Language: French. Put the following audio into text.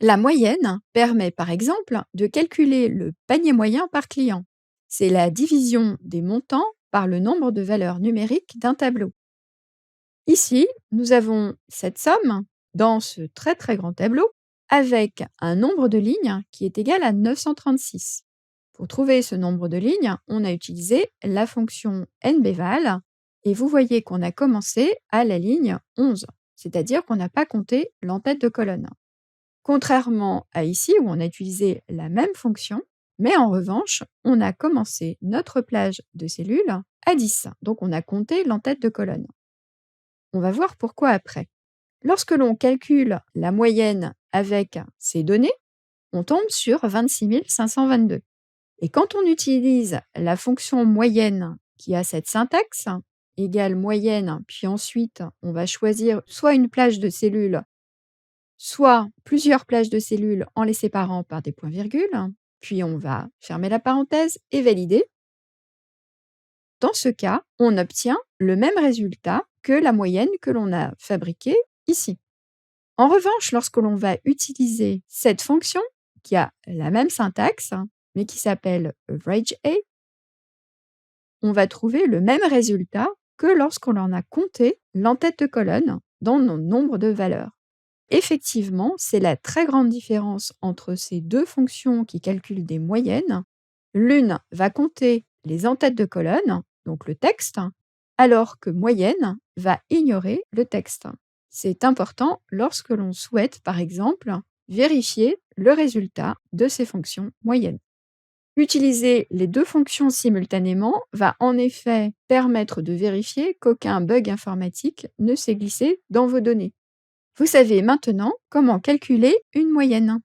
La moyenne permet par exemple de calculer le panier moyen par client. C'est la division des montants par le nombre de valeurs numériques d'un tableau. Ici, nous avons cette somme dans ce très très grand tableau avec un nombre de lignes qui est égal à 936. Pour trouver ce nombre de lignes, on a utilisé la fonction nbval et vous voyez qu'on a commencé à la ligne 11, c'est-à-dire qu'on n'a pas compté l'entête de colonne. Contrairement à ici où on a utilisé la même fonction, mais en revanche, on a commencé notre plage de cellules à 10, donc on a compté l'entête de colonne. On va voir pourquoi après. Lorsque l'on calcule la moyenne avec ces données, on tombe sur 26 522. Et quand on utilise la fonction moyenne qui a cette syntaxe, égale moyenne, puis ensuite on va choisir soit une plage de cellules, soit plusieurs plages de cellules en les séparant par des points-virgules, puis on va fermer la parenthèse et valider. Dans ce cas, on obtient le même résultat que la moyenne que l'on a fabriquée ici. En revanche, lorsque l'on va utiliser cette fonction qui a la même syntaxe, mais qui s'appelle average, on va trouver le même résultat que lorsqu'on en a compté l'entête de colonne dans nos nombres de valeurs. Effectivement, c'est la très grande différence entre ces deux fonctions qui calculent des moyennes. L'une va compter les entêtes de colonne, donc le texte, alors que moyenne va ignorer le texte. C'est important lorsque l'on souhaite, par exemple, vérifier le résultat de ces fonctions moyennes. Utiliser les deux fonctions simultanément va en effet permettre de vérifier qu'aucun bug informatique ne s'est glissé dans vos données. Vous savez maintenant comment calculer une moyenne.